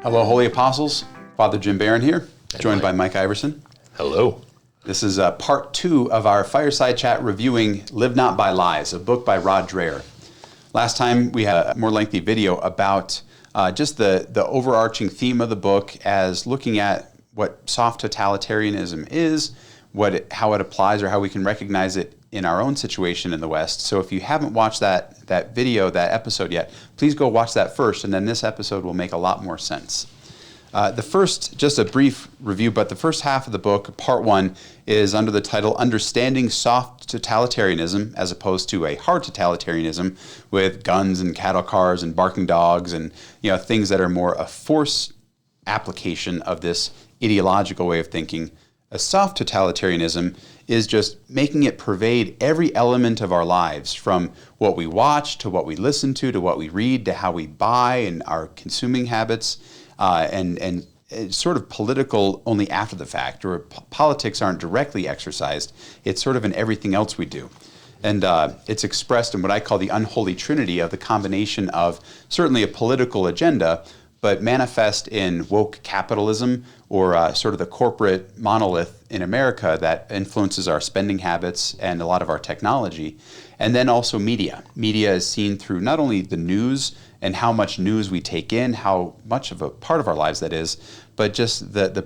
Hello, Holy Apostles. Father Jim Barron here, joined by Mike Iversen. Hello. This is part 2 of our Fireside Chat reviewing Live Not by Lies, a book by Dreher. Last time we had a more lengthy video about just the overarching theme of the book as looking at what soft totalitarianism is, how it applies or how we can recognize it in our own situation in the West. So if you haven't watched that episode yet, please go watch that first, and then this episode will make a lot more sense. Just a brief review, but the first half of the book, part 1, is under the title Understanding Soft Totalitarianism as opposed to a hard totalitarianism with guns and cattle cars and barking dogs and things that are more a force application of this ideological way of thinking. A soft totalitarianism is just making it pervade every element of our lives, from what we watch to what we listen to what we read to how we buy and our consuming habits, and it's sort of political only after the fact, or politics aren't directly exercised. It's sort of in everything else we do. And it's expressed in what I call the unholy trinity of the combination of certainly a political agenda, but manifest in woke capitalism, or sort of the corporate monolith in America that influences our spending habits and a lot of our technology. And then also media. Media is seen through not only the news and how much news we take in, how much of a part of our lives that is, but just the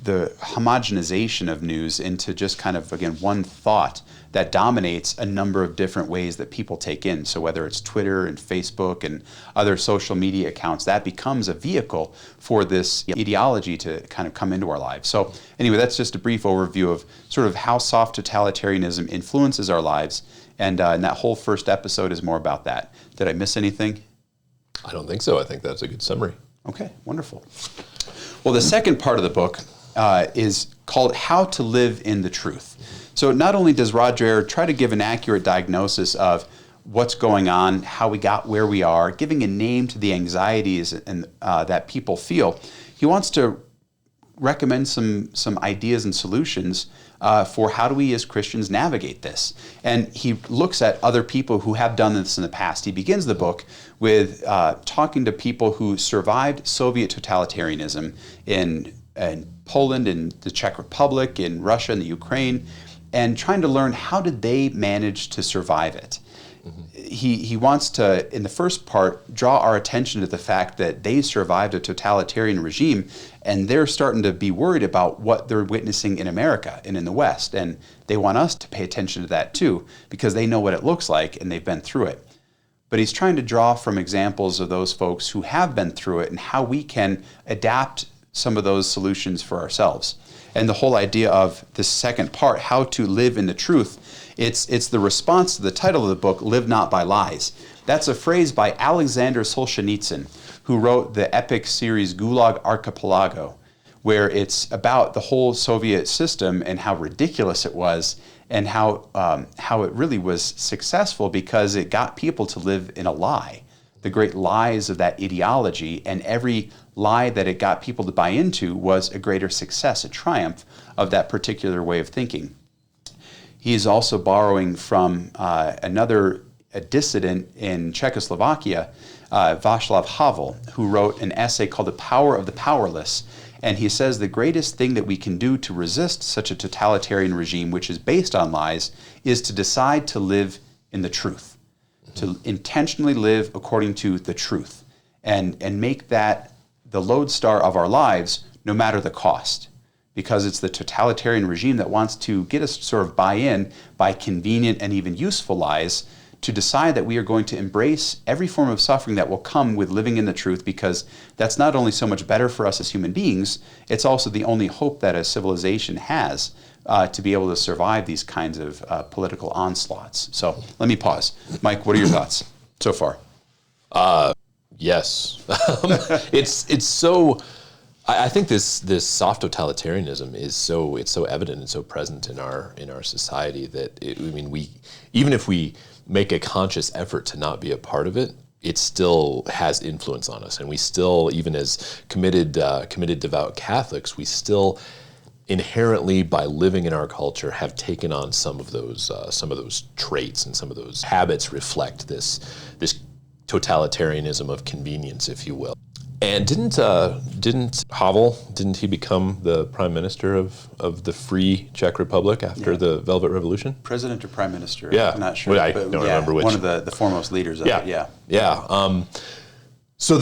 homogenization of news into just kind of, again, one thought that dominates a number of different ways that people take in. So whether it's Twitter and Facebook and other social media accounts, that becomes a vehicle for this ideology to kind of come into our lives. So anyway, that's just a brief overview of sort of how soft totalitarianism influences our lives. And that whole first episode is more about that. Did I miss anything? I don't think so. I think that's a good summary. Okay, wonderful. Well, the second part of the book is called How to Live in the Truth. So not only does Dreher try to give an accurate diagnosis of what's going on, how we got where we are, giving a name to the anxieties and that people feel, he wants to recommend some ideas and solutions for how do we as Christians navigate this. And he looks at other people who have done this in the past. He begins the book with talking to people who survived Soviet totalitarianism in Poland, in the Czech Republic, in Russia, and the Ukraine, and trying to learn how did they manage to survive it. Mm-hmm. He wants to, in the first part, draw our attention to the fact that they survived a totalitarian regime, and they're starting to be worried about what they're witnessing in America and in the West. And they want us to pay attention to that too, because they know what it looks like and they've been through it. But he's trying to draw from examples of those folks who have been through it and how we can adapt some of those solutions for ourselves. And the whole idea of this second part, how to live in the truth, it's the response to the title of the book, Live Not by Lies. That's a phrase by Alexander Solzhenitsyn, who wrote the epic series Gulag Archipelago, where it's about the whole Soviet system and how ridiculous it was, and how it really was successful because it got people to live in a lie. The great lies of that ideology, and every lie that it got people to buy into was a greater success, a triumph of that particular way of thinking. He is also borrowing from a dissident in Czechoslovakia, Václav Havel, who wrote an essay called The Power of the Powerless. And he says the greatest thing that we can do to resist such a totalitarian regime, which is based on lies, is to decide to live in the truth, to intentionally live according to the truth, and make that the lodestar of our lives, no matter the cost. Because it's the totalitarian regime that wants to get us to sort of buy in by convenient and even useful lies, to decide that we are going to embrace every form of suffering that will come with living in the truth, because that's not only so much better for us as human beings, it's also the only hope that a civilization has to be able to survive these kinds of political onslaughts. So let me pause. Mike, what are your thoughts so far? Yes. It's so... I think this soft totalitarianism is so evident and so present in our society that even if we make a conscious effort to not be a part of it, it still has influence on us, and we still, even as committed devout Catholics, we still inherently, by living in our culture, have taken on some of those traits, and some of those habits reflect this totalitarianism of convenience, if you will. And didn't Havel, didn't he become the prime minister of the free Czech Republic after the Velvet Revolution? President or prime minister? Yeah, I'm not sure. I don't remember which. One of the foremost leaders of it. Yeah. So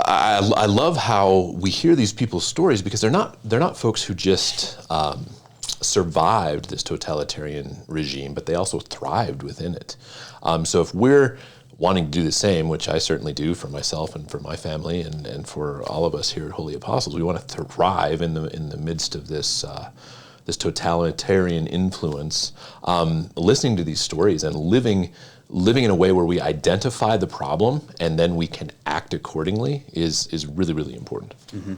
I love how we hear these people's stories, because they're not folks who just survived this totalitarian regime, but they also thrived within it. So if we're wanting to do the same, which I certainly do for myself and for my family and for all of us here at Holy Apostles, we want to thrive in the midst of this totalitarian influence. Listening to these stories and living in a way where we identify the problem and then we can act accordingly is really, really important. Mm-hmm.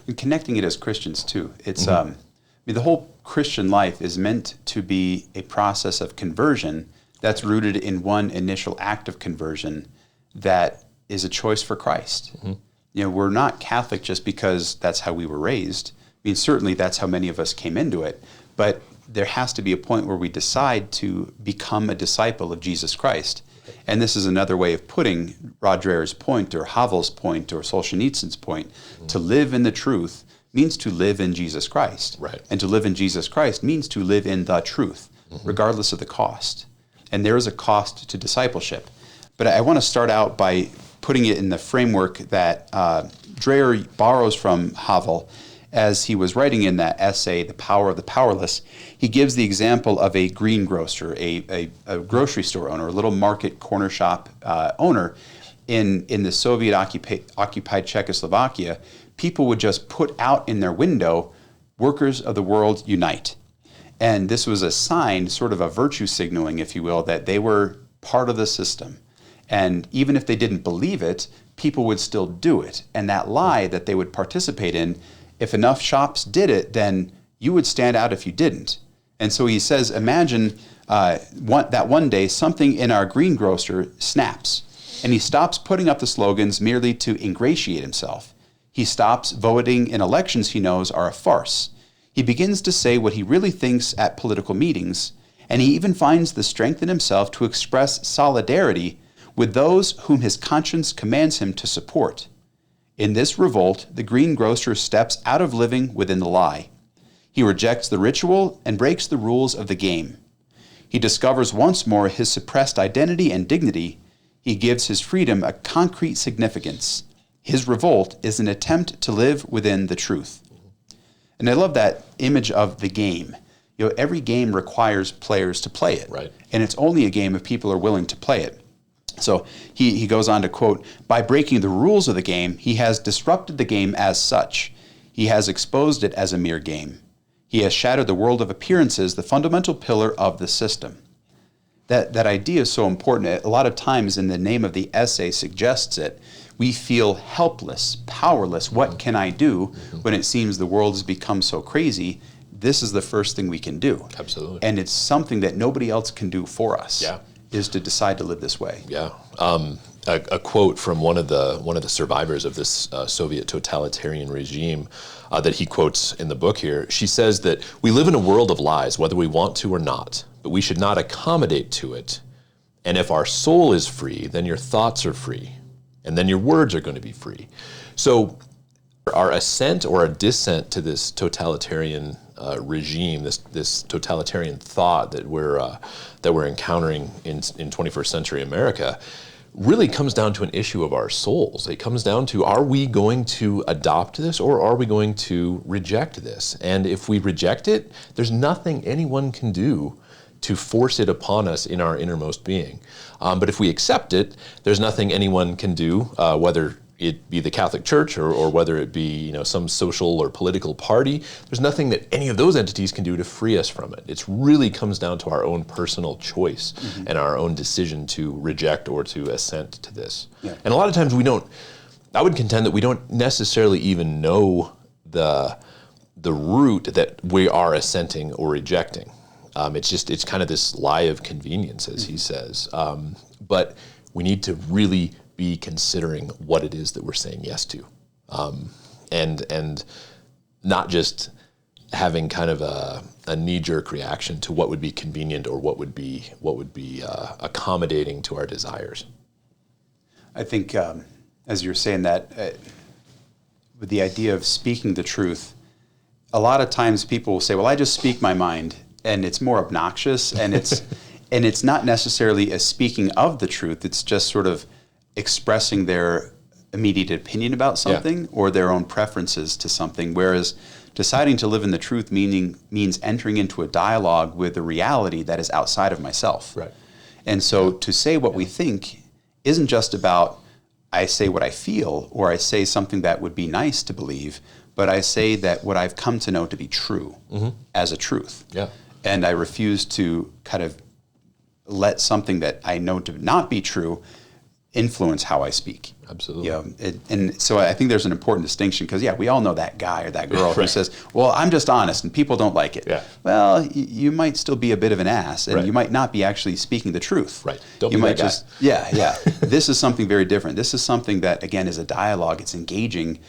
And connecting it as Christians too. It's the whole Christian life is meant to be a process of conversion that's rooted in one initial act of conversion that is a choice for Christ. Mm-hmm. We're not Catholic just because that's how we were raised. I mean, certainly that's how many of us came into it, but there has to be a point where we decide to become a disciple of Jesus Christ. And this is another way of putting Rod Dreher's point, or Havel's point, or Solzhenitsyn's point. Mm-hmm. To live in the truth means to live in Jesus Christ. Right. And to live in Jesus Christ means to live in the truth, regardless of the cost. And there is a cost to discipleship. But I want to start out by putting it in the framework that Dreher borrows from Havel. As he was writing in that essay, The Power of the Powerless, he gives the example of a greengrocer, a grocery store owner, a little market corner shop owner in the Soviet-occupied Czechoslovakia. People would just put out in their window, "Workers of the world, unite." And this was a sign, sort of a virtue signaling, if you will, that they were part of the system. And even if they didn't believe it, people would still do it. And that lie that they would participate in, if enough shops did it, then you would stand out if you didn't. And so he says, imagine that one day something in our greengrocer snaps, and he stops putting up the slogans merely to ingratiate himself. He stops voting in elections he knows are a farce. He begins to say what he really thinks at political meetings, and he even finds the strength in himself to express solidarity with those whom his conscience commands him to support. In this revolt, the greengrocer steps out of living within the lie. He rejects the ritual and breaks the rules of the game. He discovers once more his suppressed identity and dignity. He gives his freedom a concrete significance. His revolt is an attempt to live within the truth. And I love that image of the game. Every game requires players to play it. Right. And it's only a game if people are willing to play it. So he goes on to quote, "By breaking the rules of the game, he has disrupted the game as such. He has exposed it as a mere game. He has shattered the world of appearances, the fundamental pillar of the system." That idea is so important. A lot of times, in the name of the essay suggests it, we feel helpless, powerless. What can I do when it seems the world has become so crazy? This is the first thing we can do. Absolutely. And it's something that nobody else can do for us. Yeah. Is to decide to live this way. Yeah. A quote from one of the survivors of this Soviet totalitarian regime that he quotes in the book here. She says that we live in a world of lies, whether we want to or not, but we should not accommodate to it. And if our soul is free, then your thoughts are free, and then your words are going to be free. So our assent or our dissent to this totalitarian regime, this totalitarian thought that we're encountering in 21st century America, really comes down to an issue of our souls. It comes down to, are we going to adopt this, or are we going to reject this? And if we reject it, there's nothing anyone can do to force it upon us in our innermost being. But if we accept it, there's nothing anyone can do, whether it be the Catholic Church or whether it be some social or political party. There's nothing that any of those entities can do to free us from it. It really comes down to our own personal choice and our own decision to reject or to assent to this. Yeah. And a lot of times I would contend that we don't necessarily even know the root that we are assenting or rejecting. It's kind of this lie of convenience, as he says. But we need to really be considering what it is that we're saying yes to, and not just having kind of a knee-jerk reaction to what would be convenient or what would be accommodating to our desires. I think as you're saying that, with the idea of speaking the truth, a lot of times people will say, well, I just speak my mind, and it's more obnoxious, and it's and it's not necessarily a speaking of the truth. It's just sort of expressing their immediate opinion about something or their own preferences to something, whereas deciding to live in the truth means entering into a dialogue with a reality that is outside of myself. Right. And so to say what we think isn't just about I say what I feel or I say something that would be nice to believe, but I say that what I've come to know to be true as a truth. Yeah. And I refuse to kind of let something that I know to not be true influence how I speak. Absolutely. And so I think there's an important distinction because, we all know that guy or that girl who says, well, I'm just honest and people don't like it. Yeah. Well, you might still be a bit of an ass and you might not be actually speaking the truth. Right. Don't you be might that guy. just, This is something very different. This is something that, again, is a dialogue. It's engaging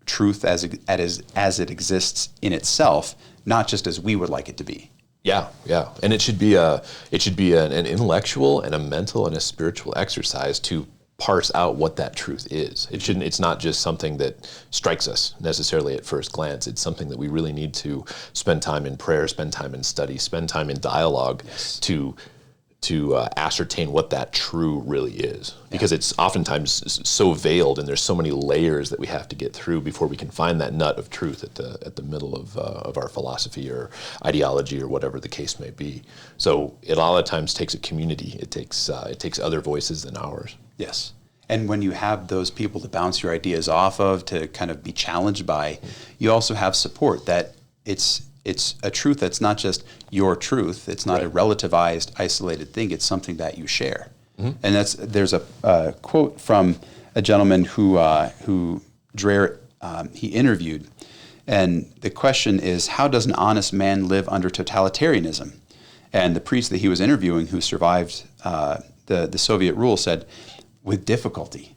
truth as it exists in itself, not just as we would like it to be. Yeah, and it should be an intellectual and a mental and a spiritual exercise to parse out what that truth is. It's not just something that strikes us necessarily at first glance. It's something that we really need to spend time in prayer, spend time in study, spend time in dialogue to ascertain what that true really is. Because it's oftentimes so veiled and there's so many layers that we have to get through before we can find that nut of truth at the middle of our philosophy or ideology or whatever the case may be. So it a lot of times takes a community. It takes other voices than ours. Yes. And when you have those people to bounce your ideas off of, to kind of be challenged by, you also have support that it's a truth that's not just your truth. It's not a relativized, isolated thing. It's something that you share. And there's a quote from a gentleman who Dreher he interviewed, and the question is, how does an honest man live under totalitarianism? And the priest that he was interviewing, who survived the Soviet rule, said, with difficulty.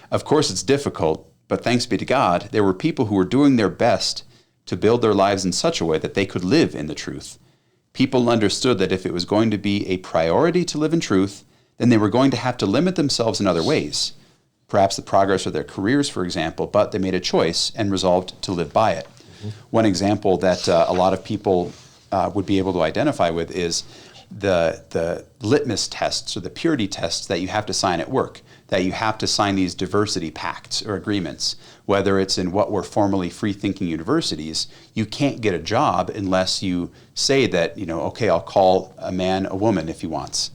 Of course it's difficult, but thanks be to God, there were people who were doing their best to build their lives in such a way that they could live in the truth. People understood that if it was going to be a priority to live in truth, then they were going to have to limit themselves in other ways, perhaps the progress of their careers, for example, but they made a choice and resolved to live by it. One example that a lot of people would be able to identify with is the litmus tests or the purity tests that you have to sign at work, that you have to sign these diversity pacts or agreements, whether it's in what were formerly free-thinking universities. You can't get a job unless you say that, okay, I'll call a man a woman if he wants.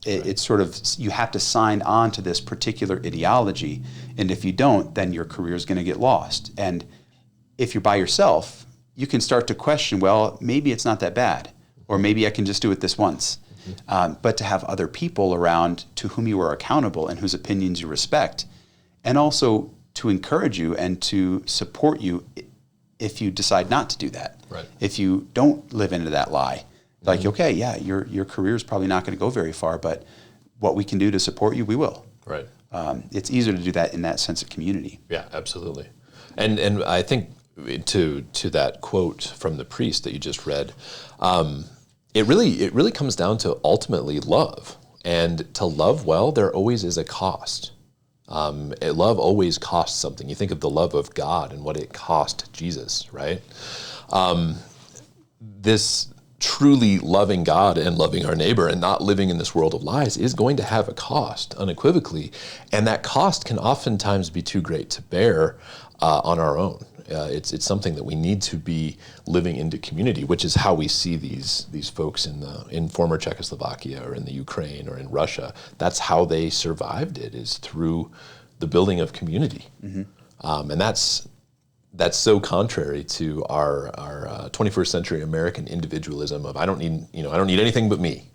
It's sort of, you have to sign on to this particular ideology, and if you don't, then your career is going to get lost. And if you're by yourself, you can start to question, well, maybe it's not that bad, or maybe I can just do it this once. But to have other people around to whom you are accountable and whose opinions you respect, and also to encourage you and to support you if you decide not to do that. Right. If you don't live into that lie, like, okay, your career is probably not going to go very far, but what we can do to support you, we will. Right. It's easier to do that in that sense of community. Yeah, absolutely. And I think to that quote from the priest that you just read, it really comes down to ultimately love. And to love well, there always is a cost. Love always costs something. You think of the love of God and what it cost Jesus, right? This truly loving God and loving our neighbor and not living in this world of lies is going to have a cost, unequivocally. And that cost can oftentimes be too great to bear on our own. It's something that we need to be living into community, which is how we see these folks in former Czechoslovakia or in the Ukraine or in Russia. That's how they survived it, is through the building of community. And that's so contrary to our 21st century American individualism of I don't need anything but me.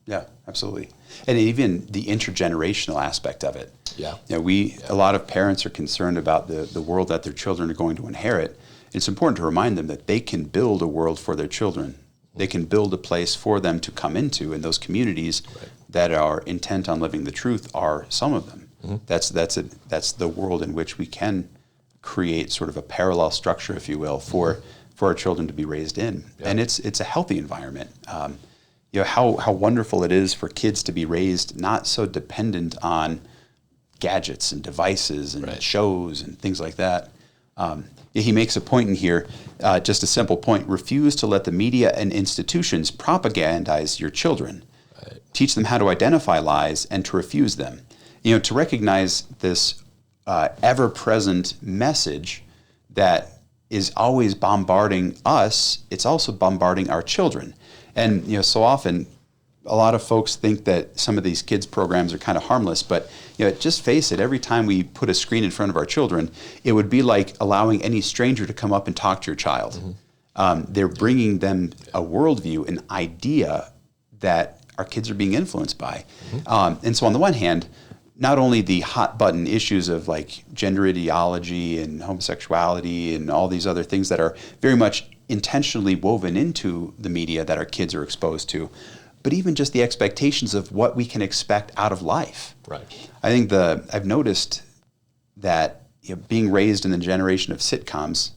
Yeah, absolutely. And even the intergenerational aspect of it. Yeah. A lot of parents are concerned about the world that their children are going to inherit. It's important to remind them that they can build a world for their children. They can build a place for them to come into, and those communities that are intent on living the truth are some of them. That's the world in which we can create sort of a parallel structure, if you will, for our children to be raised in. Yeah. And it's a healthy environment. How wonderful it is for kids to be raised not so dependent on gadgets and devices and shows and things like that. He makes a point in here, just a simple point: refuse to let the media and institutions propagandize your children. Right. Teach them how to identify lies and to refuse them. To recognize this ever-present message that is always bombarding us, it's also bombarding our children. And so often, a lot of folks think that some of these kids programs are kind of harmless, but just face it, every time we put a screen in front of our children, it would be like allowing any stranger to come up and talk to your child. They're bringing them a worldview, an idea that our kids are being influenced by. And so on the one hand, not only the hot button issues of like gender ideology and homosexuality and all these other things that are very much intentionally woven into the media that our kids are exposed to, but even just the expectations of what we can expect out of life. Right. I think I've noticed that being raised in the generation of sitcoms,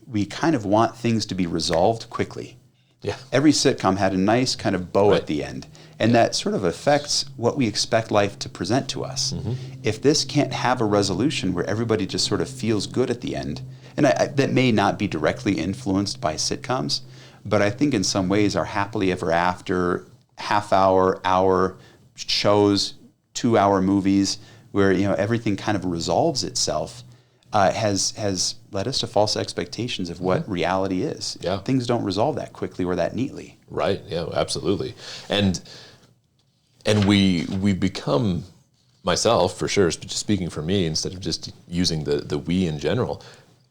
we kind of want things to be resolved quickly. Yeah. Every sitcom had a nice kind of bow at the end, and that sort of affects what we expect life to present to us. If this can't have a resolution where everybody just sort of feels good at the end, and that may not be directly influenced by sitcoms, but I think in some ways our happily ever after, half-hour, hour shows, 2-hour movies, where everything kind of resolves itself, has led us to false expectations of what reality is. Yeah. Things don't resolve that quickly or that neatly. Right. Yeah. Absolutely. And we become, myself for sure, just speaking for me, instead of just using the we in general,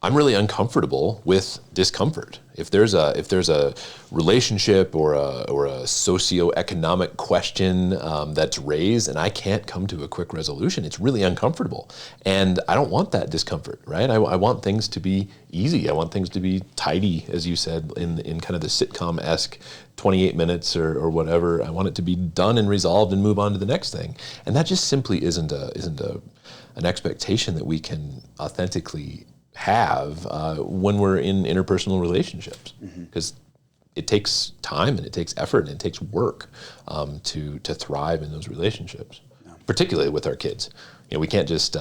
I'm really uncomfortable with discomfort. If there's a relationship or a socioeconomic question that's raised and I can't come to a quick resolution, it's really uncomfortable. And I don't want that discomfort, right? I want things to be easy. I want things to be tidy, as you said, in kind of the sitcom-esque 28 minutes or whatever. I want it to be done and resolved and move on to the next thing. And that just simply isn't an expectation that we can authentically have when we're in interpersonal relationships, because it takes time and it takes effort and it takes work to thrive in those relationships, particularly with our kids. We can't just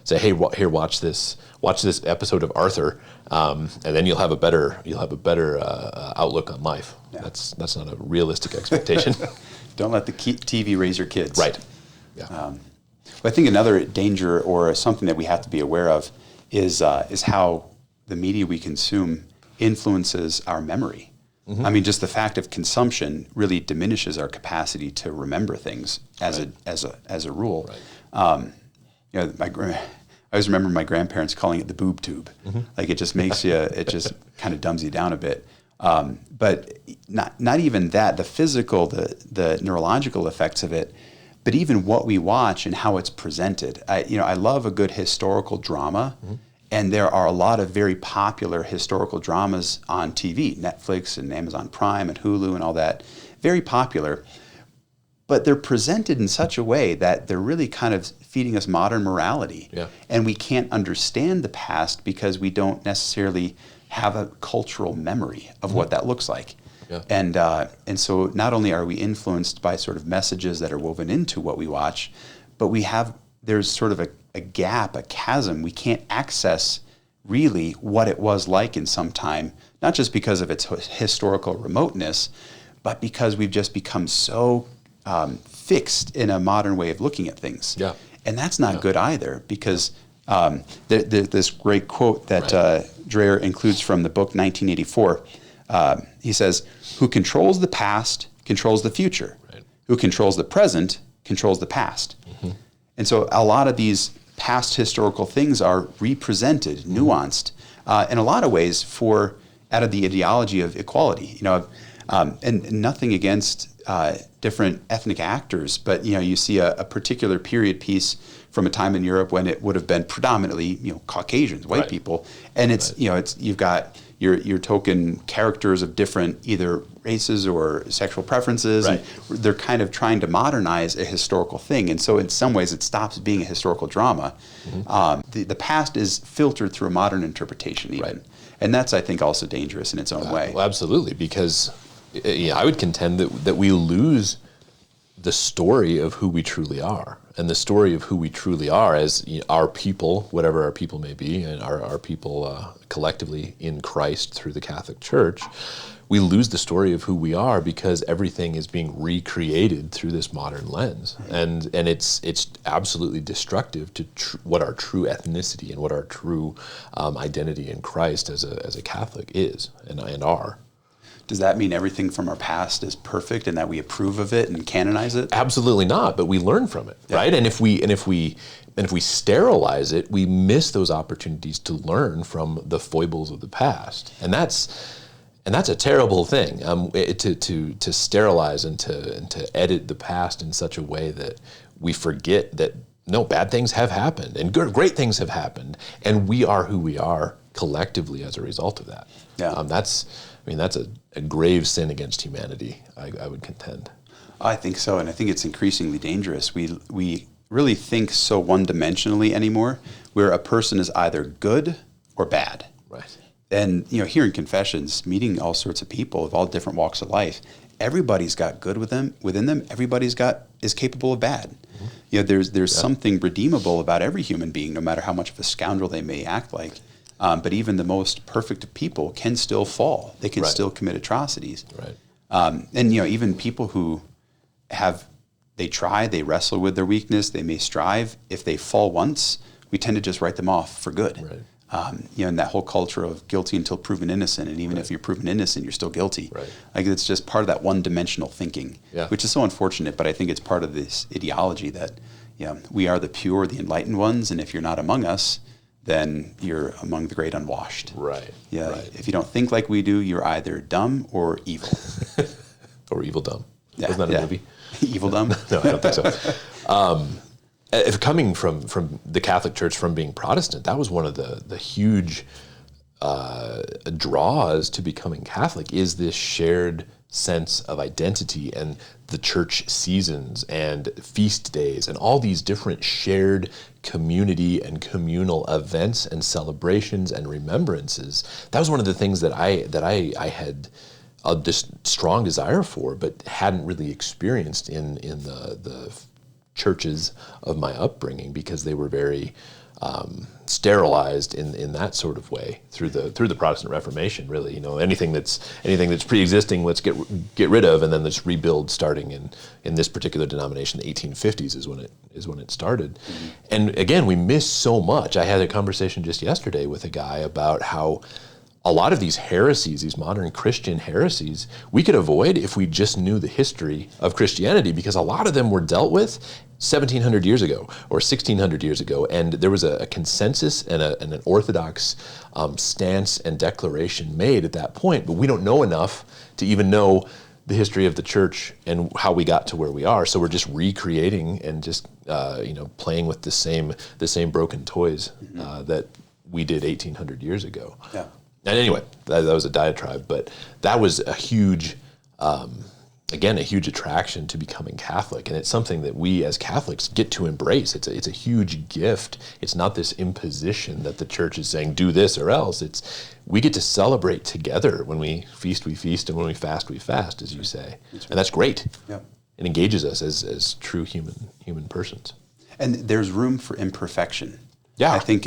say, "Hey, here, watch this episode of Arthur, and then you'll have a better outlook on life." Yeah. That's not a realistic expectation. Don't let the TV raise your kids. Right. Yeah. I think another danger or something that we have to be aware of is how the media we consume influences our memory. I mean, just the fact of consumption really diminishes our capacity to remember things as a rule. Right. I always remember my grandparents calling it the boob tube. Like it just makes you, it just kind of dumbs you down a bit. But not even that, the physical, the neurological effects of it, but even what we watch and how it's presented. I love a good historical drama, and there are a lot of very popular historical dramas on TV, Netflix and Amazon Prime and Hulu and all that, very popular. But they're presented in such a way that they're really kind of feeding us modern morality. Yeah. And we can't understand the past because we don't necessarily have a cultural memory of what that looks like. Yeah. And so not only are we influenced by sort of messages that are woven into what we watch, but there's sort of a gap, a chasm. We can't access really what it was like in some time, not just because of its historical remoteness, but because we've just become so fixed in a modern way of looking at things. Yeah. And that's not good either, because this great quote that Dreher includes from the book 1984, he says, "Who controls the past controls the future. Right. Who controls the present controls the past." And so a lot of these past historical things are represented, nuanced, in a lot of ways out of the ideology of equality. And nothing against different ethnic actors, but you see a particular period piece from a time in Europe when it would have been predominantly Caucasians, white people, and it's you've got your token characters of different either races or sexual preferences. Right. And they're kind of trying to modernize a historical thing. And so in some ways it stops being a historical drama. The past is filtered through a modern interpretation even. Right. And that's, I think, also dangerous in its own way. Well, absolutely, because I would contend that we lose the story of who we truly are. And the story of who we truly are as our people, whatever our people may be, and our people collectively in Christ through the Catholic Church, we lose the story of who we are because everything is being recreated through this modern lens. And it's absolutely destructive to what our true ethnicity and what our true identity in Christ as a Catholic is and are. Does that mean everything from our past is perfect and that we approve of it and canonize it? Absolutely not, but we learn from it, right? And if we sterilize it, we miss those opportunities to learn from the foibles of the past, and that's a terrible thing. To sterilize and to edit the past in such a way that we forget that no, bad things have happened and great things have happened, and we are who we are collectively as a result of that. Yeah. That's a grave sin against humanity, I would contend. I think so, and I think it's increasingly dangerous. We really think so one-dimensionally anymore, where a person is either good or bad. Right. And here in confessions, meeting all sorts of people of all different walks of life, everybody's got good within them. Everybody's is capable of bad. Mm-hmm. There's something redeemable about every human being, no matter how much of a scoundrel they may act like. But even the most perfect of people can still fall. They can still commit atrocities. Right. And even people who they wrestle with their weakness, they may strive. If they fall once, we tend to just write them off for good. Right. And that whole culture of guilty until proven innocent, and even if you're proven innocent, you're still guilty. Right. Like it's just part of that one-dimensional thinking, which is so unfortunate. But I think it's part of this ideology that we are the pure, the enlightened ones, and if you're not among us, then you're among the great unwashed. Right. Yeah. Right. If you don't think like we do, you're either dumb or evil. Or evil dumb. Yeah, Wasn't that a movie? Evil dumb? No, I don't think so. If coming from the Catholic Church, from being Protestant, that was one of the huge draws to becoming Catholic, is this shared sense of identity and the church seasons and feast days and all these different shared community and communal events and celebrations and remembrances. That was one of the things that I had a strong desire for, but hadn't really experienced in the churches of my upbringing, because they were very sterilized in that sort of way through the Protestant Reformation. Really, anything that's pre-existing, let's get rid of, and then let's rebuild. Starting in this particular denomination, the 1850s is when it started. Mm-hmm. And again, we miss so much. I had a conversation just yesterday with a guy about how a lot of these heresies, these modern Christian heresies, we could avoid if we just knew the history of Christianity, because a lot of them were dealt with 1,700 years ago or 1,600 years ago, and there was a consensus and an orthodox stance and declaration made at that point, but we don't know enough to even know the history of the church and how we got to where we are. So we're just recreating and just playing with the same broken toys that we did 1,800 years ago. Yeah. And anyway, that was a diatribe, but that was a huge, a huge attraction to becoming Catholic. And it's something that we as Catholics get to embrace. It's a huge gift. It's not this imposition that the church is saying, do this or else. We get to celebrate together. When we feast, and when we fast, as you say. And that's great. Yeah. It engages us as true human persons. And there's room for imperfection. Yeah. I think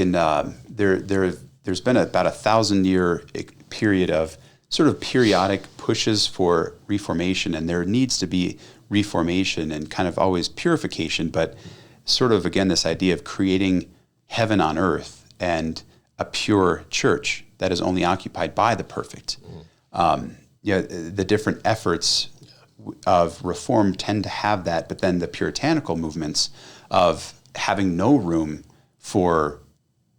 there's been about 1,000-year period of sort of periodic pushes for reformation, and there needs to be reformation and kind of always purification, but sort of, again, this idea of creating heaven on earth and a pure church that is only occupied by the perfect. The different efforts of reform tend to have that, but then the puritanical movements of having no room for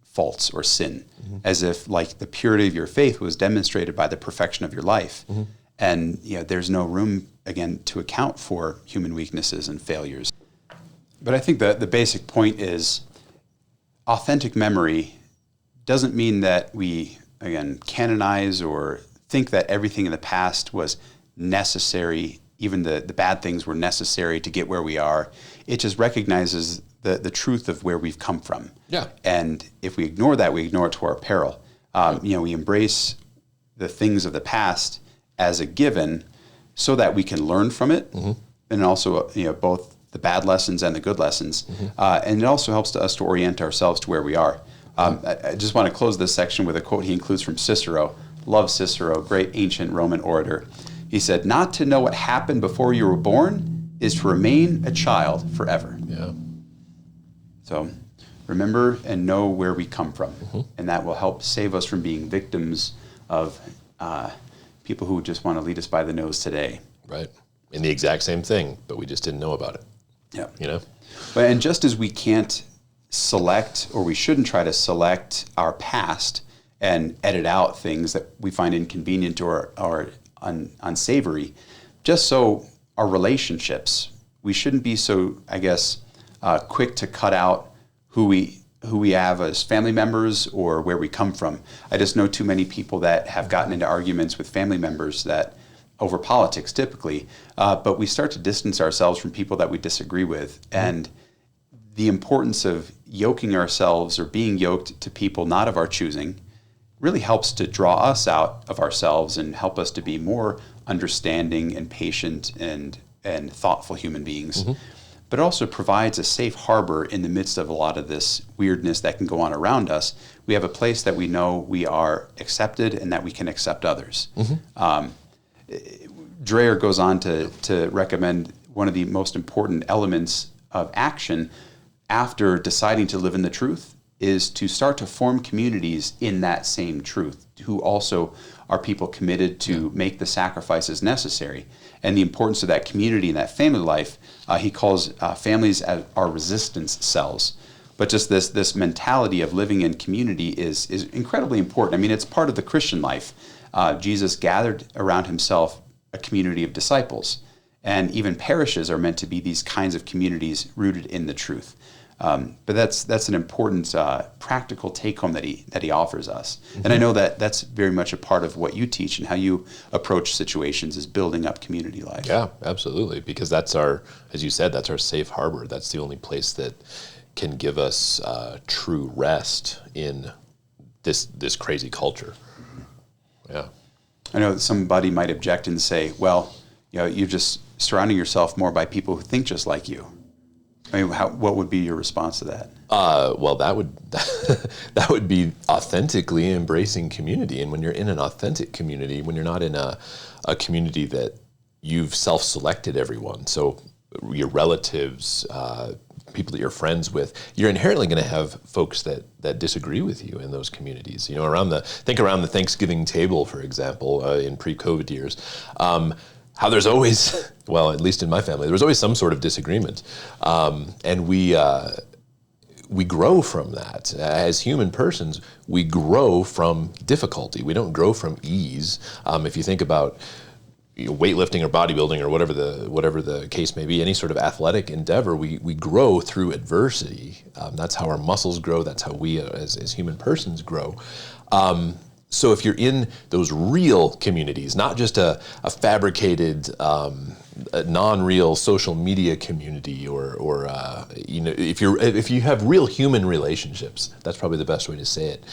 faults or sin, as if like the purity of your faith was demonstrated by the perfection of your life. Mm-hmm. And there's no room, again, to account for human weaknesses and failures. But I think that the basic point is authentic memory doesn't mean that we again, canonize or think that everything in the past was necessary, even the bad things were necessary to get where we are. It just recognizes the truth of where we've come from. Yeah. And if we ignore that, we ignore it to our peril. We embrace the things of the past as a given so that we can learn from it, and also, both the bad lessons and the good lessons. And it also helps us to orient ourselves to where we are. I just want to close this section with a quote he includes from Cicero. Love Cicero, great ancient Roman orator. He said, "Not to know what happened before you were born is to remain a child forever." Yeah. So remember and know where we come from. And that will help save us from being victims of people who just want to lead us by the nose today. Right. In the exact same thing, but we just didn't know about it. Yeah. And just as we can't select, or we shouldn't try to select our past and edit out things that we find inconvenient or unsavory, just so our relationships, we shouldn't be so, I guess, quick to cut out who we have as family members or where we come from. I just know too many people that have gotten into arguments with family members that over politics typically, but we start to distance ourselves from people that we disagree with. And the importance of yoking ourselves or being yoked to people not of our choosing really helps to draw us out of ourselves and help us to be more understanding and patient and thoughtful human beings. But it also provides a safe harbor in the midst of a lot of this weirdness that can go on around us. We have a place that we know we are accepted and that we can accept others. Dreher goes on to recommend one of the most important elements of action after deciding to live in the truth is to start to form communities in that same truth, who also are people committed to make the sacrifices necessary. And the importance of that community and that family life, he calls families as our resistance cells. But just this mentality of living in community is incredibly important. I mean, it's part of the Christian life. Jesus gathered around himself a community of disciples, and even parishes are meant to be these kinds of communities rooted in the truth. But that's an important practical take-home that he offers us. And I know that that's very much a part of what you teach and how you approach situations, is building up community life. Yeah, absolutely. Because that's as you said, that's our safe harbor. That's the only place that can give us true rest in this crazy culture. Yeah. I know that somebody might object and say, well, you're just surrounding yourself more by people who think just like you. I mean, what would be your response to that? Well, that would be authentically embracing community. And when you're in an authentic community, when you're not in a community that you've self-selected everyone, so your relatives, people that you're friends with, you're inherently going to have folks that disagree with you in those communities. Around the Thanksgiving table, for example, in pre-COVID years, how there's always, well, at least in my family, there was always some sort of disagreement. And we grow from that. As human persons, we grow from difficulty. We don't grow from ease. If you think about weightlifting or bodybuilding or whatever the case may be, any sort of athletic endeavor, we grow through adversity. That's how our muscles grow. That's how we as human persons grow. So if you're in those real communities, not just a fabricated, a non-real social media community, or if you have real human relationships, that's probably the best way to say it.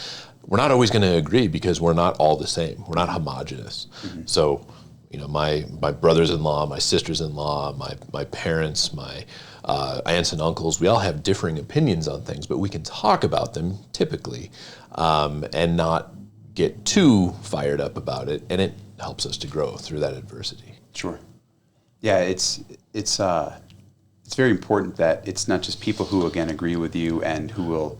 We're not always going to agree because we're not all the same. We're not homogenous. So, my brothers-in-law, my sisters-in-law, my parents, my aunts and uncles, we all have differing opinions on things, but we can talk about them typically, and not get too fired up about it, and it helps us to grow through that adversity. Sure. Yeah, it's very important that it's not just people who, again, agree with you and who will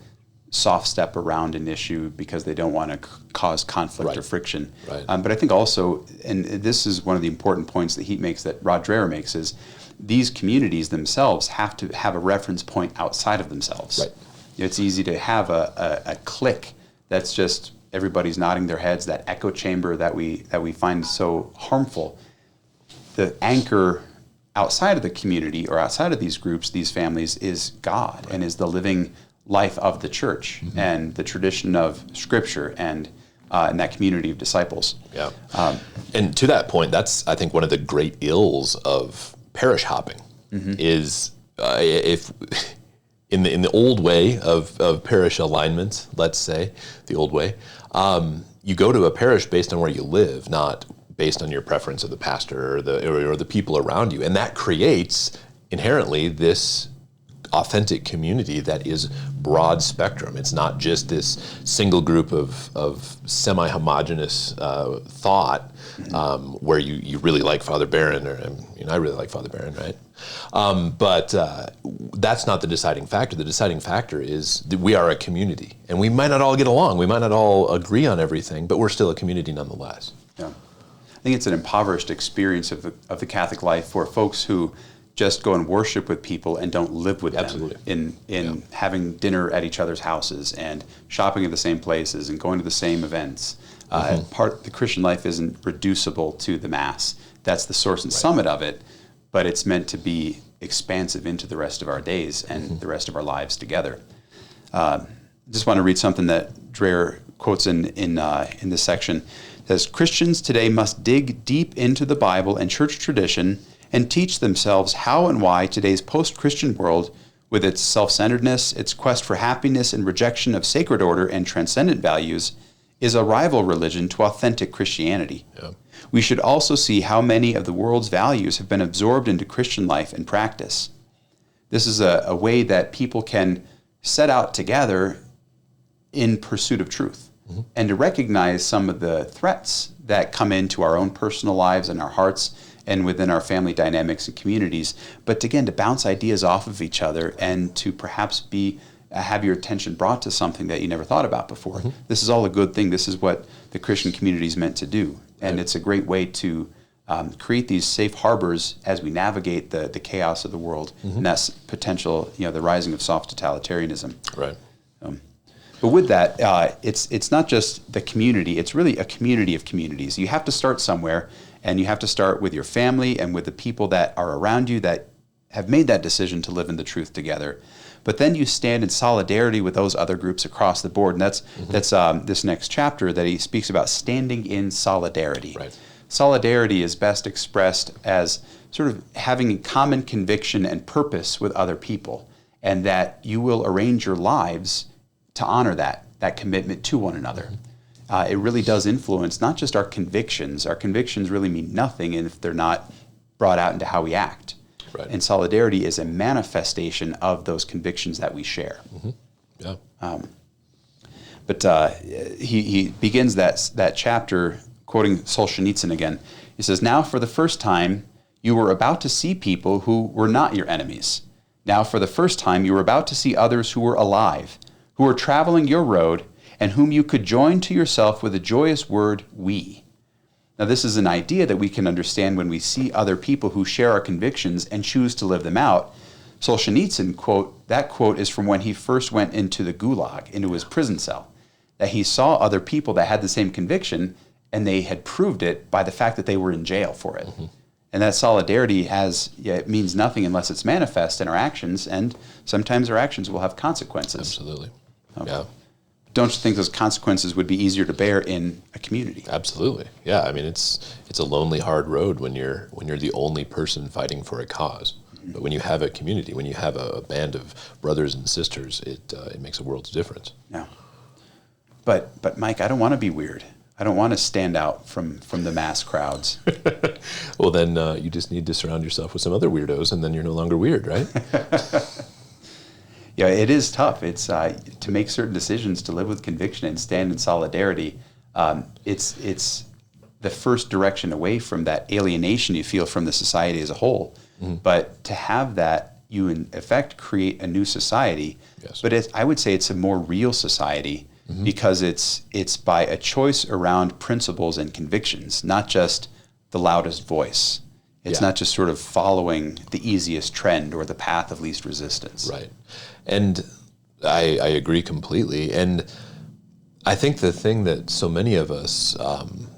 soft step around an issue because they don't want to cause conflict or friction. Right. But I think also, and this is one of the important points that he makes, that Rod Dreher makes, is these communities themselves have to have a reference point outside of themselves. Right. It's easy to have a clique that's just everybody's nodding their heads, that echo chamber that we find so harmful. The anchor outside of the community or outside of these groups, these families, is God, and is the living life of the church and the tradition of Scripture and in that community of disciples. Yeah. And to that point, that's, I think, one of the great ills of parish hopping is if in the old way of parish alignment, let's say, the old way, you go to a parish based on where you live, not based on your preference of the pastor or the people around you. And that creates inherently this authentic community that is broad spectrum. It's not just this single group of semi-homogenous thought where you really like Father Barron, or I really like Father Barron, right? But that's not the deciding factor. The deciding factor is that we are a community, and we might not all get along. We might not all agree on everything, but we're still a community nonetheless. Yeah. I think it's an impoverished experience of the Catholic life for folks who just go and worship with people and don't live with Absolutely. them in having dinner at each other's houses and shopping at the same places and going to the same events. The Christian life isn't reducible to the Mass. That's the source and summit of it, but it's meant to be expansive into the rest of our days and the rest of our lives together. Just want to read something that Dreher quotes in this section. It says, Christians today must dig deep into the Bible and church tradition and teach themselves how and why today's post-Christian world, with its self-centeredness, its quest for happiness and rejection of sacred order and transcendent values, is a rival religion to authentic Christianity. Yeah. We should also see how many of the world's values have been absorbed into Christian life and practice. This is a way that people can set out together in pursuit of truth and to recognize some of the threats that come into our own personal lives and our hearts and within our family dynamics and communities, but again, to bounce ideas off of each other and to perhaps have your attention brought to something that you never thought about before. This is all a good thing. This is what the Christian community is meant to do. And it's a great way to create these safe harbors as we navigate the chaos of the world and that's potential, the rising of soft totalitarianism. Right. But with that, it's not just the community, it's really a community of communities. You have to start somewhere, and you have to start with your family and with the people that are around you that have made that decision to live in the truth together. But then you stand in solidarity with those other groups across the board, and that's this next chapter that he speaks about standing in solidarity. Right. Solidarity is best expressed as sort of having common conviction and purpose with other people, and that you will arrange your lives to honor that commitment to one another. It really does influence not just our convictions. Our convictions really mean nothing if they're not brought out into how we act. Right. And solidarity is a manifestation of those convictions that we share. Yeah. But he begins that chapter quoting Solzhenitsyn again. He says, "Now for the first time, you were about to see people who were not your enemies. Now for the first time, you were about to see others who were alive, who were traveling your road, and whom you could join to yourself with the joyous word, we." Now, this is an idea that we can understand when we see other people who share our convictions and choose to live them out. Solzhenitsyn that quote is from when he first went into the gulag, into his prison cell, that he saw other people that had the same conviction, and they had proved it by the fact that they were in jail for it. And that solidarity it means nothing unless it's manifest in our actions, and sometimes our actions will have consequences. Absolutely. Okay. Yeah. Don't you think those consequences would be easier to bear in a community? Absolutely. Yeah. I mean, it's a lonely, hard road when you're the only person fighting for a cause. But when you have a community, when you have a band of brothers and sisters, it makes a world's difference. Yeah. But Mike, I don't want to be weird. I don't want to stand out from the mass crowds. Well, then you just need to surround yourself with some other weirdos, and then you're no longer weird, right? Yeah, it is tough. It's to make certain decisions, to live with conviction and stand in solidarity. It's the first direction away from that alienation you feel from the society as a whole. But to have that, you in effect create a new society. Yes. But I would say it's a more real society because it's by a choice around principles and convictions, not just the loudest voice. It's not just sort of following the easiest trend or the path of least resistance. Right. And I agree completely. And I think the thing that so many of us,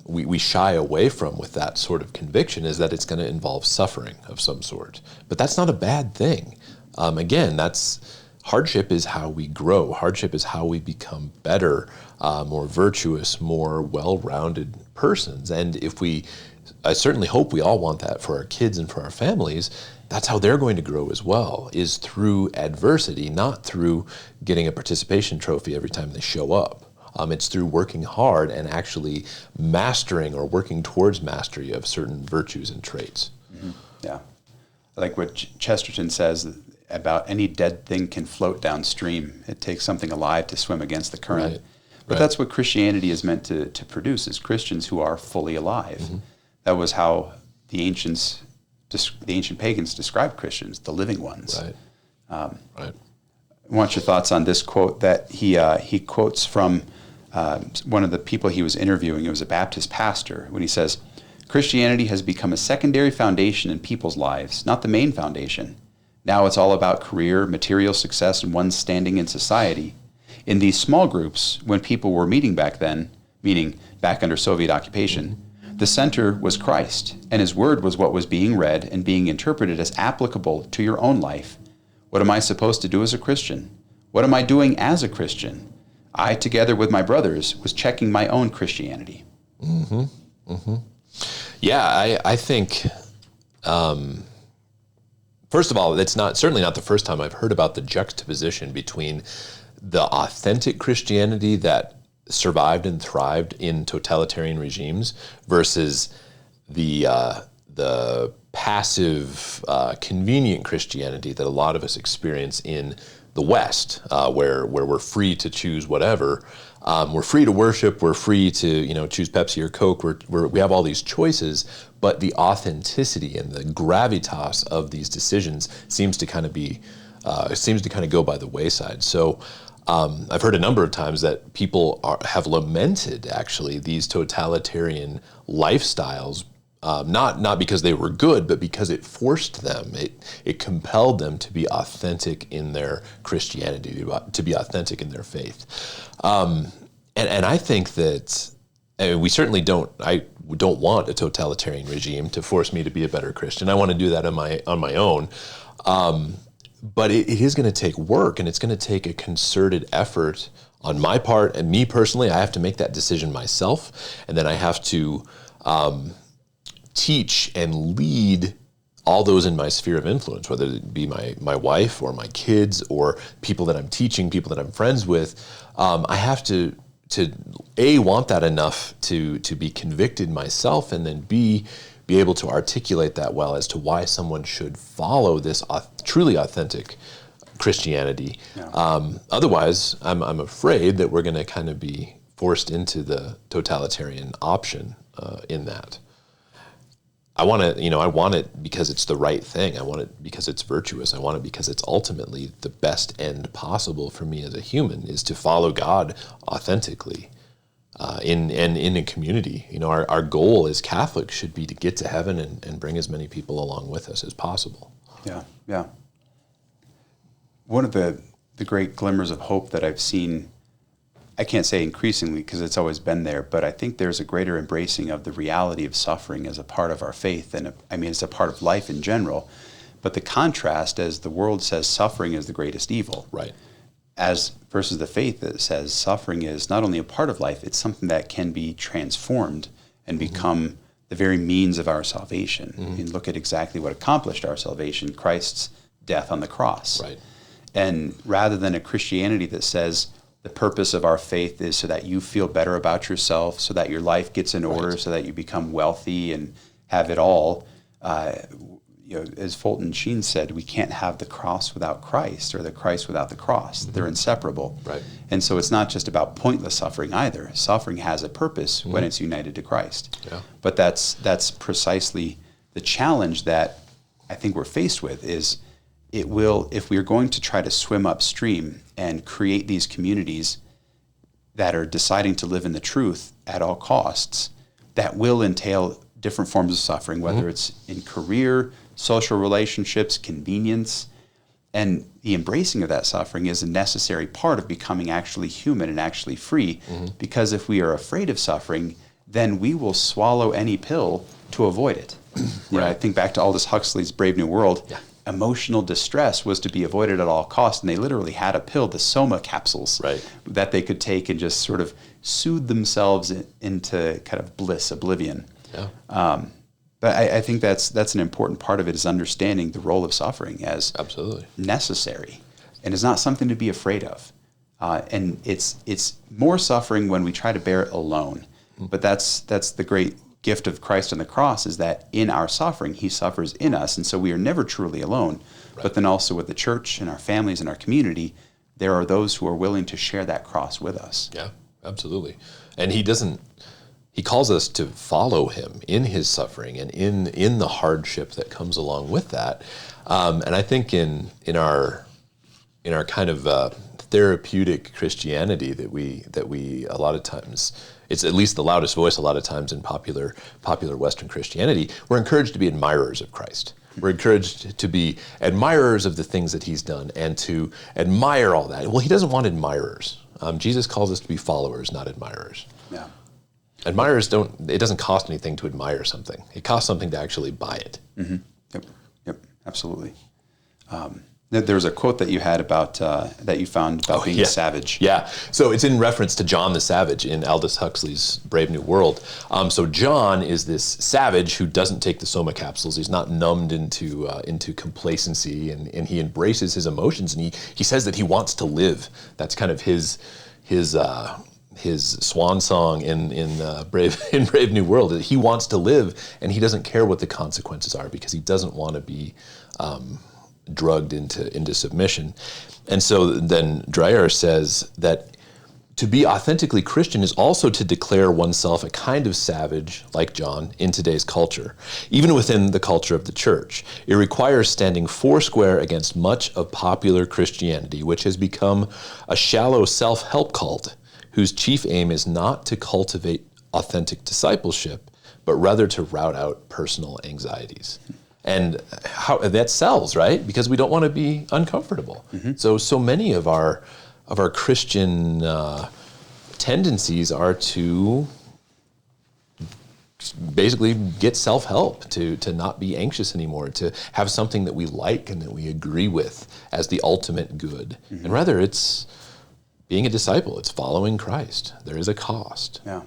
we shy away from with that sort of conviction is that it's going to involve suffering of some sort. But that's not a bad thing. Again, that's hardship is how we grow. Hardship is how we become better, more virtuous, more well-rounded persons. And I certainly hope we all want that for our kids and for our families. That's how they're going to grow as well, is through adversity, not through getting a participation trophy every time they show up. It's through working hard and actually mastering or working towards mastery of certain virtues and traits. Mm-hmm. Yeah. I like what Chesterton says about any dead thing can float downstream. It takes something alive to swim against the current. Right. But that's what Christianity is meant to produce, is Christians who are fully alive. Mm-hmm. That was how the ancient pagans described Christians, the living ones. Right. Right. I want your thoughts on this quote that he quotes from one of the people he was interviewing. It was a Baptist pastor, when he says, "Christianity has become a secondary foundation in people's lives, not the main foundation. Now it's all about career, material success, and one's standing in society. In these small groups, when people were meeting back then, meaning back under Soviet occupation, the center was Christ, and his word was what was being read and being interpreted as applicable to your own life. What am I supposed to do as a Christian? What am I doing as a Christian? I, together with my brothers, was checking my own Christianity." Mm-hmm. Mm-hmm. Yeah, I think, first of all, it's certainly not the first time I've heard about the juxtaposition between the authentic Christianity that survived and thrived in totalitarian regimes versus the passive, convenient Christianity that a lot of us experience in the West, where we're free to choose whatever. We're free to worship. We're free to choose Pepsi or Coke. We have all these choices, but the authenticity and the gravitas of these decisions seems to kind of go by the wayside. So I've heard a number of times that people have lamented actually these totalitarian lifestyles. Not because they were good, but because it forced them, it compelled them to be authentic in their Christianity, to be authentic in their faith. And I think that, we certainly I don't want a totalitarian regime to force me to be a better Christian. I want to do that on my own. But it is going to take work, and it's going to take a concerted effort on my part, and me personally. I have to make that decision myself, and then I have to teach and lead all those in my sphere of influence, whether it be my wife or my kids or people that I'm teaching, people that I'm friends with. I have to A, want that enough to be convicted myself, and then B, be able to articulate that well as to why someone should follow this truly authentic Christianity. Yeah. Otherwise, I'm afraid that we're going to kind of be forced into the totalitarian option in that. I want it because it's the right thing. I want it because it's virtuous. I want it because it's ultimately the best end possible for me as a human, is to follow God authentically in a community. Our goal as Catholics should be to get to heaven and bring as many people along with us as possible. Yeah, yeah. One of the great glimmers of hope that I've seen, I can't say increasingly because it's always been there, but I think there's a greater embracing of the reality of suffering as a part of our faith. And it's a part of life in general. But the contrast, as the world says suffering is the greatest evil. Right. As versus the faith that says suffering is not only a part of life, it's something that can be transformed and become the very means of our salvation. Mm-hmm. And look at exactly what accomplished our salvation, Christ's death on the cross. Right. And rather than a Christianity that says the purpose of our faith is so that you feel better about yourself, so that your life gets in order, so that you become wealthy and have it all. As Fulton Sheen said, we can't have the cross without Christ, or the Christ without the cross. Mm-hmm. They're inseparable. Right. And so it's not just about pointless suffering either. Suffering has a purpose when it's united to Christ. Yeah. But that's precisely the challenge that I think we're faced with, is if we're going to try to swim upstream and create these communities that are deciding to live in the truth at all costs, that will entail different forms of suffering, whether it's in career, social relationships, convenience. And the embracing of that suffering is a necessary part of becoming actually human and actually free, because if we are afraid of suffering, then we will swallow any pill to avoid it. Right. I think back to Aldous Huxley's Brave New World. Yeah. emotional distress was to be avoided at all costs, and they literally had a pill, the soma capsules, Right. that they could take and just sort of soothe themselves into kind of bliss, oblivion. Yeah. But I think that's an important part of it, is understanding the role of suffering as Absolutely. necessary, and it's not something to be afraid of. And it's more suffering when we try to bear it alone. But that's the great gift of Christ on the cross, is that in our suffering, he suffers in us. And so we are never truly alone. Right. But then also with the church and our families and our community, there are those who are willing to share that cross with us. Yeah, absolutely. And he calls us to follow him in his suffering and in the hardship that comes along with that. And I think in our kind of therapeutic Christianity that we a lot of times, it's at least the loudest voice a lot of times in popular Western Christianity, we're encouraged to be admirers of Christ. We're encouraged to be admirers of the things that he's done and to admire all that. Well, he doesn't want admirers. Jesus calls us to be followers, not admirers. Yeah. Admirers it doesn't cost anything to admire something. It costs something to actually buy it. Mm-hmm. Yep, absolutely. There was a quote that you had about, that you found about being a savage. Yeah, so it's in reference to John the Savage in Aldous Huxley's Brave New World. So John is this savage who doesn't take the soma capsules. He's not numbed into complacency, and he embraces his emotions, and he says that he wants to live. That's kind of his swan song in Brave New World. He wants to live, and he doesn't care what the consequences are, because he doesn't want to be drugged into submission. And so then Dreher says that to be authentically Christian is also to declare oneself a kind of savage, like John, in today's culture, even within the culture of the church. It requires standing foursquare against much of popular Christianity, which has become a shallow self-help cult whose chief aim is not to cultivate authentic discipleship, but rather to rout out personal anxieties. And how that sells, right? Because we don't want to be uncomfortable. Mm-hmm. So many of our Christian tendencies are to basically get self-help, to not be anxious anymore, to have something that we like and that we agree with as the ultimate good. Mm-hmm. And rather, it's being a disciple. It's following Christ. There is a cost. Yeah.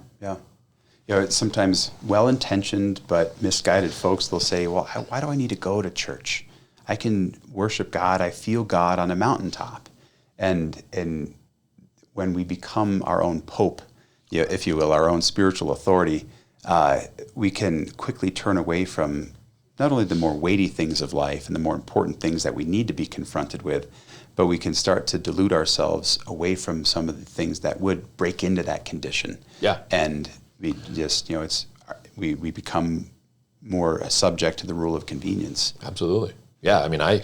It's sometimes well-intentioned but misguided folks, they'll say, well, why do I need to go to church? I can worship God, I feel God on a mountaintop. And when we become our own pope, if you will, our own spiritual authority, we can quickly turn away from not only the more weighty things of life and the more important things that we need to be confronted with, but we can start to delude ourselves away from some of the things that would break into that condition. Yeah. And we just, we become more subject to the rule of convenience. Absolutely. Yeah, I mean, I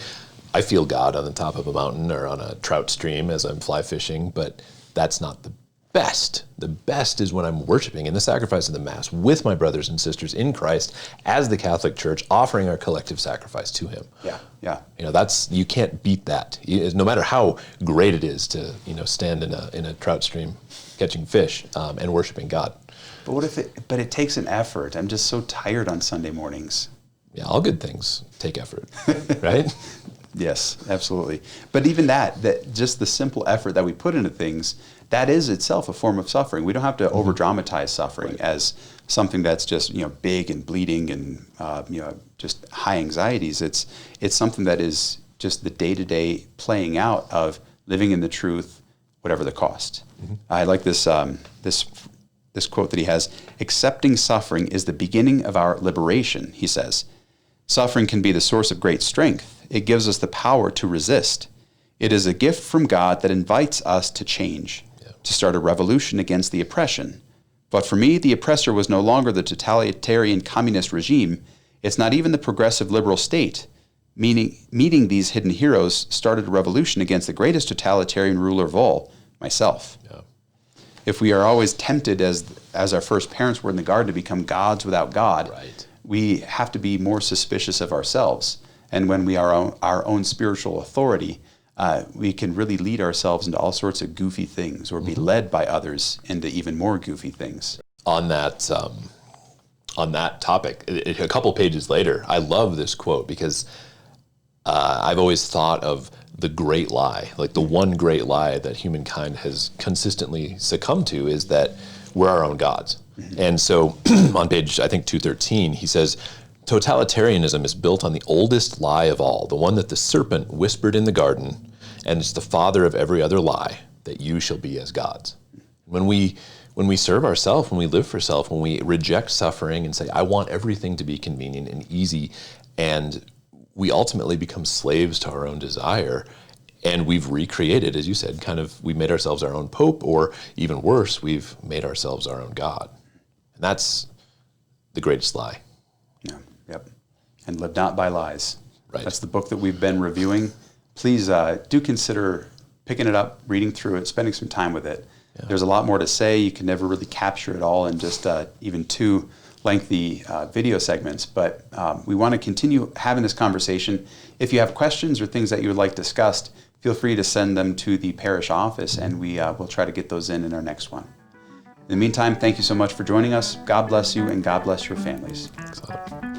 feel God on the top of a mountain or on a trout stream as I'm fly fishing, but that's not the best. The best is when I'm worshiping in the sacrifice of the Mass with my brothers and sisters in Christ as the Catholic Church, offering our collective sacrifice to him. Yeah. You can't beat that. No matter how great it is to, stand in a trout stream catching fish and worshiping God. But it takes an effort. I'm just so tired on Sunday mornings. Yeah, all good things take effort, right? Yes, absolutely. But even that just the simple effort that we put into things, that is itself a form of suffering. We don't have to over dramatize suffering as something that's just big and bleeding and just high anxieties. It's something that is just the day-to-day playing out of living in the truth, whatever the cost. Mm-hmm. I like this this quote that he has: "Accepting suffering is the beginning of our liberation," he says. "Suffering can be the source of great strength. It gives us the power to resist. It is a gift from God that invites us to change, to start a revolution against the oppression. But for me, the oppressor was no longer the totalitarian communist regime. It's not even the progressive liberal state. Meeting these hidden heroes started a revolution against the greatest totalitarian ruler of all, myself." Yeah. If we are always tempted, as our first parents were in the garden, to become gods without God, we have to be more suspicious of ourselves. And when we are our own spiritual authority, we can really lead ourselves into all sorts of goofy things, or be led by others into even more goofy things. On that topic, a couple pages later, I love this quote, because I've always thought of the great lie, like the one great lie that humankind has consistently succumbed to is that we're our own gods. And so on page, I think 213, he says, totalitarianism is built on the oldest lie of all, the one that the serpent whispered in the garden, and it's the father of every other lie, that you shall be as gods. When we serve ourselves, when we live for self, when we reject suffering and say, I want everything to be convenient and easy, and we ultimately become slaves to our own desire, and we've recreated, as you said, we made ourselves our own pope, or even worse, we've made ourselves our own God. And that's the greatest lie. Yeah, yep. And live not by lies. Right. That's the book that we've been reviewing. Please do consider picking it up, reading through it, spending some time with it. Yeah. There's a lot more to say. You can never really capture it all in just even 2 lengthy video segments, but we want to continue having this conversation. If you have questions or things that you would like discussed, feel free to send them to the parish office, and we'll try to get those in our next one. In the meantime, thank you so much for joining us. God bless you, and God bless your families. Excellent.